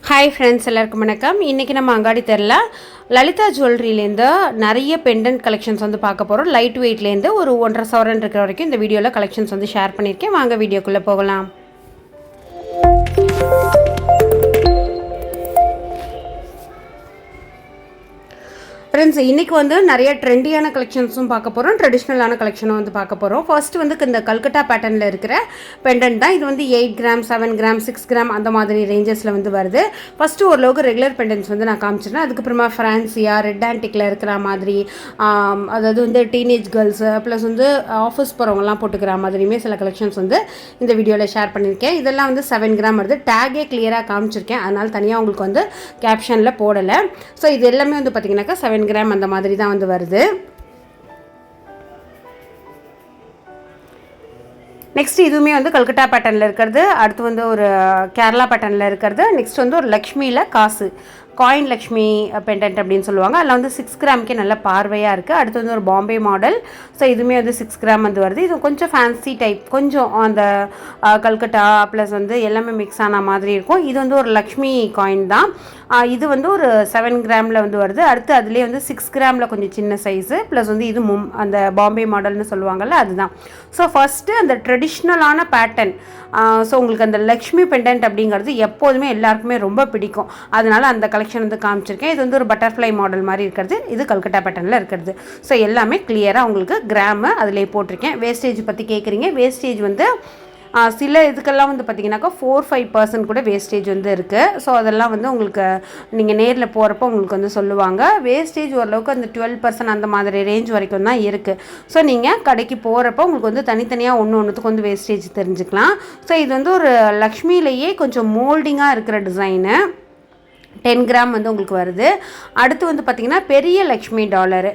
Hi friends, எல்லாருக்கும் வணக்கம். இன்றைக்கி நம்ம அங்காடி தெருல லலிதா ஜுவல்லரியிலேருந்து நிறைய பெண்டன்ட் கலெக்ஷன்ஸ் வந்து பார்க்க போகிறோம். லைட் வெயிட்லேருந்து ஒரு 1.5 சவரன் இருக்கிற வரைக்கும் இந்த வீடியோவில் கலெக்ஷன்ஸ் வந்து ஷேர் பண்ணியிருக்கேன். வாங்க வீடியோக்குள்ளே போகலாம். ஃப்ரெண்ட்ஸ், இன்றைக்கி வந்து நிறைய ட்ரெண்டியான கலெக்ஷன்ஸும் பார்க்க போகிறோம், ட்ரெடிஷ்னலான கலெக்ஷனும் வந்து பார்க்க போகிறோம். ஃபர்ஸ்ட் வந்து இந்த கல்கட்டா பேட்டர்னில் இருக்கிற பெண்டன்ட் தான். இது வந்து 8 கிராம் 7 கிராம் 6 கிராம் அந்த மாதிரி ரேஞ்சஸில் வந்து வருது. ஃபஸ்ட்டு ஓரளவுக்கு ரெகுலர் பெண்டன்ட்ஸ் வந்து நான் காமிச்சிருந்தேன். அதுக்கப்புறமா ஃப்ரான்சியா ரெட் ஆன்டிக்கில் இருக்கிற மாதிரி, அதாவது வந்து டீனேஜ் கேர்ள்ஸு ப்ளஸ் வந்து ஆஃபீஸ் போகிறவங்கலாம் போட்டுக்கிற மாதிரியுமே சில கலெக்ஷன்ஸ் வந்து இந்த வீடியோவில் ஷேர் பண்ணியிருக்கேன். இதெல்லாம் வந்து 7 கிராம் வருது. டேகே கிளியராக காமிச்சிருக்கேன், அதனால் தனியாக உங்களுக்கு வந்து கேப்ஷனில் போடலை. ஸோ இது எல்லாமே வந்து பார்த்திங்கனாக்கா 7 கிராம் அந்த மாதிரி தான் வந்து வருது. நெக்ஸ்ட் இதுவுமே வந்து கல்கட்டா பேட்டர்னில் இருக்கிறது. அடுத்து வந்து ஒரு கேரளா பேட்டர்னில் இருக்கிறது. நெக்ஸ்ட் வந்து ஒரு லக்ஷ்மியில் காசு காயின் லக்ஷ்மி பெண்டன்ட் அப்படின்னு சொல்லுவாங்க. அதில் வந்து 6 கிராமுக்கே நல்ல பார்வையாக இருக்குது. அடுத்து வந்து ஒரு பாம்பே மாடல். ஸோ இதுவுமே வந்து 6 கிராம் வந்து வருது. இது கொஞ்சம் ஃபேன்சி டைப், கொஞ்சம் அந்த கல்கட்டா ப்ளஸ் வந்து எல்லாமே மிக்ஸ் ஆன மாதிரி இருக்கும். இது வந்து ஒரு லக்ஷ்மி காயின் தான். இது வந்து ஒரு 7 கிராமில் வந்து வருது. அடுத்து அதுலேயே வந்து 6 கிராமில் கொஞ்சம் சின்ன சைஸு ப்ளஸ் வந்து இது அந்த பாம்பே மாடல்னு சொல்லுவாங்கள்ல, அதுதான். ஸோ ஃபஸ்ட்டு அந்த ட்ரெடிஷ்னலான பேட்டர்ன். ஸோ உங்களுக்கு அந்த லக்ஷ்மி பெண்டன்ட் அப்படிங்கிறது எப்போதுமே எல்லாருக்குமே ரொம்ப பிடிக்கும். அதனால் அந்த கலெக்ஷன் வந்து காமிச்சிருக்கேன். இது வந்து ஒரு பட்டர்ஃப்ளை மாடல் மாதிரி இருக்கிறது. இது கல்கட்டா பேட்டர்னில் இருக்கிறது. ஸோ எல்லாமே கிளியராக உங்களுக்கு கிராமு அதிலே போட்டிருக்கேன். வேஸ்டேஜ் பற்றி கேட்குறீங்க. வேஸ்டேஜ் வந்து சில இதுக்கெல்லாம் வந்து பார்த்திங்கனாக்கா 4-5% கூட வேஸ்டேஜ் வந்து இருக்குது. ஸோ அதெல்லாம் வந்து உங்களுக்கு நீங்கள் நேரில் போகிறப்போ உங்களுக்கு வந்து சொல்லுவாங்க. வேஸ்டேஜ் ஓரளவுக்கு அந்த 12% அந்த மாதிரி ரேஞ்ச் வரைக்கும் தான் இருக்குது. ஸோ நீங்கள் கடைக்கு போகிறப்போ உங்களுக்கு வந்து தனித்தனியாக ஒன்றுத்துக்கு வந்து வேஸ்டேஜ் தெரிஞ்சுக்கலாம். ஸோ இது வந்து ஒரு லக்ஷ்மியிலேயே கொஞ்சம் மோல்டிங்காக இருக்கிற டிசைனு. 10 கிராம் வந்து உங்களுக்கு வருது. அடுத்து வந்து பார்த்திங்கன்னா பெரிய லக்ஷ்மி டாலரு.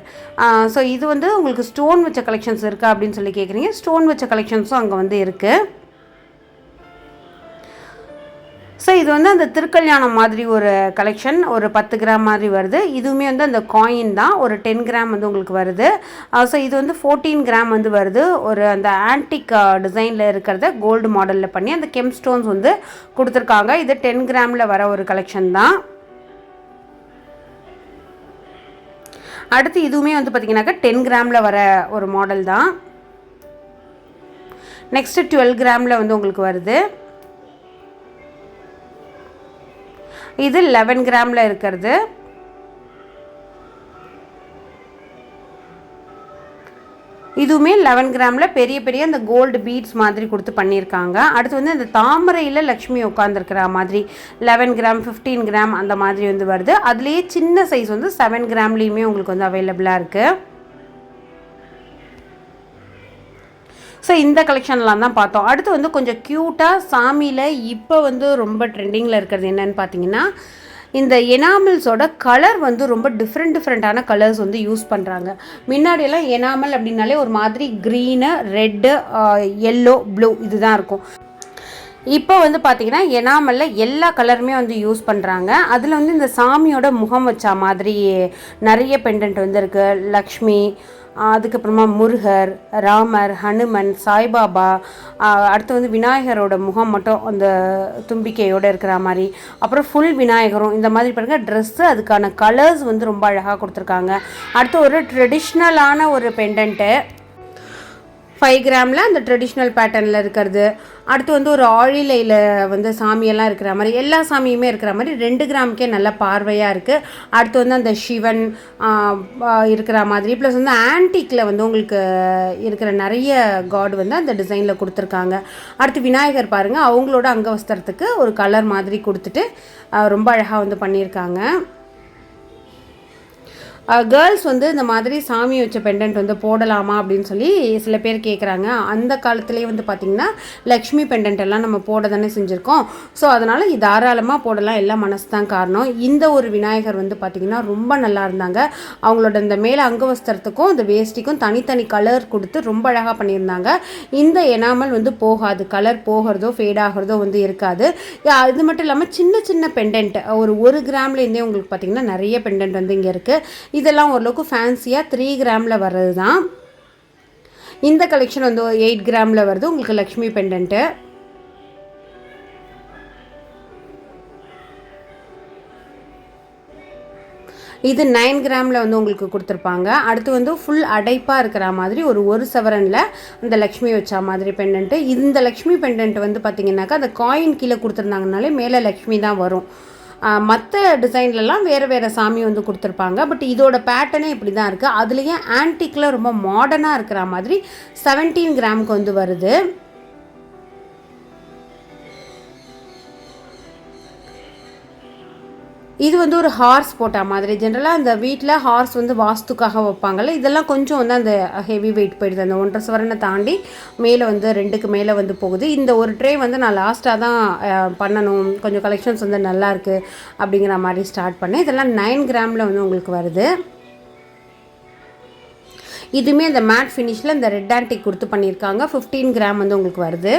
ஸோ இது வந்து உங்களுக்கு ஸ்டோன் வச்ச கலெக்ஷன்ஸ் இருக்கா அப்படின்னு சொல்லி கேட்குறீங்க. ஸ்டோன் வச்ச கலெக்ஷன்ஸும் அங்கே வந்து இருக்குது. ஸோ இது வந்து அந்த திருக்கல்யாணம் மாதிரி ஒரு கலெக்ஷன், ஒரு 10 கிராம் மாதிரி வருது. இதுவுமே வந்து அந்த காயின் தான். ஒரு 10 கிராம் வந்து உங்களுக்கு வருது. ஸோ இது வந்து 14 கிராம் வந்து வருது. ஒரு அந்த ஆன்டிக் டிசைனில் இருக்கிறத கோல்டு மாடலில் பண்ணி அந்த கெம் ஸ்டோன்ஸ் வந்து கொடுத்துருக்காங்க. இது 10 கிராமில் வர ஒரு கலெக்ஷன் தான். அடுத்து இதுவுமே வந்து பார்த்திங்கனாக்கா 10 கிராமில் வர ஒரு மாடல் தான். நெக்ஸ்ட்டு 12 கிராமில் வந்து உங்களுக்கு வருது. இது 11 கிராமில் இருக்கிறது. இதுவுமே 11 கிராமில் பெரிய பெரிய அந்த கோல்டு பீட்ஸ் மாதிரி கொடுத்து பண்ணியிருக்காங்க. அடுத்து வந்து இந்த தாமரையில் லக்ஷ்மி உட்காந்துருக்கிற மாதிரி 11 கிராம் 15 கிராம் அந்த மாதிரி வந்து வருது. அதுலேயே சின்ன சைஸ் வந்து 7 கிராம்லேயுமே உங்களுக்கு வந்து அவைலபிளாக இருக்குது. ஸோ இந்த கலெக்ஷன்லாம் தான் பார்த்தோம். அடுத்து வந்து கொஞ்சம் க்யூட்டாக சாமியில் இப்போ வந்து ரொம்ப ட்ரெண்டிங்கில் இருக்கிறது என்னன்னு பார்த்தீங்கன்னா, இந்த எனாமல்ஸோட கலர் வந்து ரொம்ப டிஃப்ரெண்ட்டான கலர்ஸ் வந்து யூஸ் பண்ணுறாங்க. முன்னாடியெல்லாம் எனாமல் அப்படின்னாலே ஒரு மாதிரி க்ரீனு ரெட்டு எல்லோ ப்ளூ இதுதான் இருக்கும். இப்போ வந்து பார்த்திங்கன்னா எனாமலில் எல்லா கலருமே வந்து யூஸ் பண்ணுறாங்க. அதில் வந்து இந்த சாமியோட முகம் வச்ச மாதிரி நிறைய பெண்டன்ட் வந்து இருக்குது. லக்ஷ்மி, அதுக்கப்புறமா முருகர், ராமர், ஹனுமன், சாய்பாபா, அடுத்து வந்து விநாயகரோட முகம் மட்டும் அந்த தும்பிக்கையோடு இருக்கிற மாதிரி, அப்புறம் ஃபுல் விநாயகரும் இந்த மாதிரி பாருங்கள். ட்ரெஸ்ஸு அதுக்கான கலர்ஸ் வந்து ரொம்ப அழகாக கொடுத்துருக்காங்க. அடுத்து ஒரு ட்ரெடிஷ்னலான ஒரு பெண்டன்ட்டு 5 கிராமில் அந்த ட்ரெடிஷ்னல் பேட்டர்னில் இருக்கிறது. அடுத்து வந்து ஒரு ஆழிலையில் வந்து சாமியெல்லாம் இருக்கிற மாதிரி, எல்லா சாமியுமே இருக்கிற மாதிரி 2 கிராமுக்கே நல்ல பார்வையாக இருக்குது. அடுத்து வந்து அந்த சிவன் இருக்கிற மாதிரி ப்ளஸ் வந்து ஆன்டிக்கில் வந்து உங்களுக்கு இருக்கிற நிறைய காட் வந்து அந்த டிசைனில் கொடுத்துருக்காங்க. அடுத்து விநாயகர் பாருங்கள், அவங்களோட அங்கவஸ்திரத்துக்கு ஒரு கலர் மாதிரி கொடுத்துட்டு ரொம்ப அழகாக வந்து பண்ணியிருக்காங்க. கேர்ள்ஸ் வந்து இந்த மாதிரி சாமி வச்ச பெண்டன்ட் வந்து போடலாமா அப்படின்னு சொல்லி சில பேர் கேட்குறாங்க. அந்த காலத்துலேயே வந்து பார்த்திங்கன்னா லக்ஷ்மி பெண்டன்ட் எல்லாம் நம்ம போட தானே செஞ்சுருக்கோம். ஸோ அதனால் இது தாராளமாக போடலாம், எல்லாம் மனசு தான் காரணம். இந்த ஒரு விநாயகர் வந்து பார்த்திங்கன்னா ரொம்ப நல்லா இருந்தாங்க. அவங்களோட இந்த மேலே அங்கவஸ்திரத்துக்கும் இந்த வேஷ்டிக்கும் தனித்தனி கலர் கொடுத்து ரொம்ப அழகாக பண்ணியிருந்தாங்க. இந்த எனாமல் வந்து போகாது, கலர் போகிறதோ ஃபேடாகிறதோ வந்து இருக்காது. இது மட்டும் இல்லாமல் சின்ன சின்ன பெண்டன்ட் ஒரு 1 கிராம்லேருந்தே உங்களுக்கு பார்த்திங்கன்னா நிறைய பெண்டன்ட் வந்து இங்கே இருக்குது. இதெல்லாம் ஓரளவுக்கு ஃபேன்சியாக 3 கிராமில் வர்றது தான். இந்த கலெக்ஷன் வந்து 8 கிராமில் வருது உங்களுக்கு லக்ஷ்மி பெண்டன்ட்டு. இது 9 கிராமில் வந்து உங்களுக்கு கொடுத்துருப்பாங்க. அடுத்து வந்து ஃபுல் அடைப்பாக இருக்கிற மாதிரி ஒரு சவரனில் இந்த லக்ஷ்மி வச்சா மாதிரி பெண்டன்ட்டு. இந்த லக்ஷ்மி பெண்டன்ட் வந்து பார்த்திங்கனாக்கா அந்த காயின் கீழே கொடுத்துருந்தாங்கனாலே மேலே லக்ஷ்மி தான் வரும். மற்ற டிசைன்லலாம் வேறு சாமி வந்து கொடுத்துருப்பாங்க. பட் இதோட பேட்டர்னே இப்படி தான் இருக்குது. அதுலேயே ஆன்டிக்கில் ரொம்ப மாடர்னாக இருக்கிற மாதிரி 17 கிராமுக்கு வந்து வருது. இது வந்து ஒரு ஹார்ஸ் போட்ட மாதிரி. ஜென்ரலாக அந்த வீட்டில் ஹார்ஸ் வந்து வாஸ்துக்காக வைப்பாங்கள்ல, இதெல்லாம் கொஞ்சம் வந்து அந்த ஹெவி வெயிட் போயிடுது. அந்த 1.5 சவரனை தாண்டி மேலே வந்து 2க்கு மேலே வந்து போகுது. இந்த ஒரு ட்ரே வந்து நான் லாஸ்ட்டாக தான் பண்ணணும், கொஞ்சம் கலெக்ஷன்ஸ் வந்து நல்லாயிருக்கு அப்படிங்கிற மாதிரி ஸ்டார்ட் பண்ணேன். இதெல்லாம் 9 கிராமில் வந்து உங்களுக்கு வருது. இதுவுமே அந்த மேட் ஃபினிஷில் இந்த ரெட் ஆன்டிக் கொடுத்து பண்ணியிருக்காங்க. 15 கிராம் வந்து உங்களுக்கு வருது.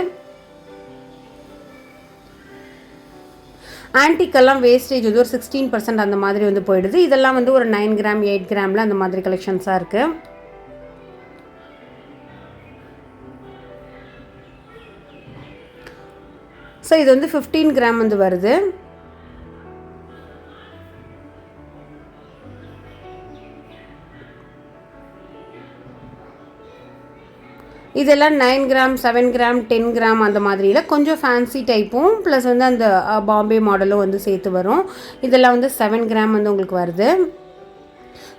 ஆன்டிக்கெல்லாம் வேஸ்டேஜ் வந்து ஒரு 16% அந்த மாதிரி வந்து போயிடுது. இதெல்லாம் வந்து ஒரு 9 கிராம் 8 கிராமில் அந்த மாதிரி கலெக்ஷன்ஸாக இருக்குது. ஸோ இது வந்து 15 கிராம் வந்து வருது. இதெல்லாம் 9 கிராம் 7 கிராம் 10 கிராம் அந்த மாதிரியில் கொஞ்சம் ஃபேன்சி டைப்பும் ப்ளஸ் வந்து அந்த பாம்பே மாடலும் வந்து சேர்த்து வரும். இதெல்லாம் வந்து 7 கிராம் வந்து உங்களுக்கு வருது.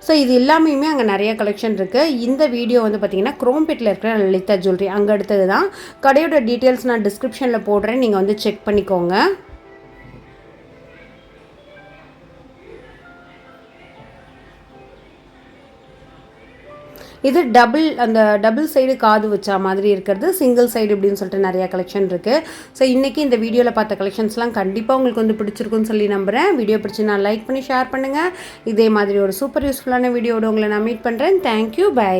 ஸோ இது எல்லாமே அங்கே நிறைய கலெக்ஷன் இருக்குது. இந்த வீடியோ வந்து பார்த்திங்கன்னா குரோம்பேட்டில் இருக்கிற லலிதா ஜுவல்லரி அங்கே எடுத்தது தான். கடையோட டீட்டெயில்ஸ் நான் டிஸ்கிரிப்ஷனில் போடுறேன், நீங்கள் வந்து செக் பண்ணிக்கோங்க. இது டபுள் சைடு காது வச்சா மாதிரி இருக்கிறது, சிங்கிள் சைடு இப்படின்னு சொல்லிட்டு நிறையா கலெக்ஷன் இருக்குது. ஸோ இன்றைக்கி இந்த வீடியோவில் பார்த்த கலெக்ஷன்ஸ்லாம் கண்டிப்பாக உங்களுக்கு வந்து பிடிச்சிருக்குன்னு சொல்லி நம்புகிறேன். வீடியோ பிடிச்சி நான் லைக் பண்ணி ஷேர் பண்ணுங்கள். இதே மாதிரி ஒரு சூப்பர் யூஸ்ஃபுல்லான வீடியோவோட உங்களை நான் மீட் பண்ணுறேன். Thank you, by.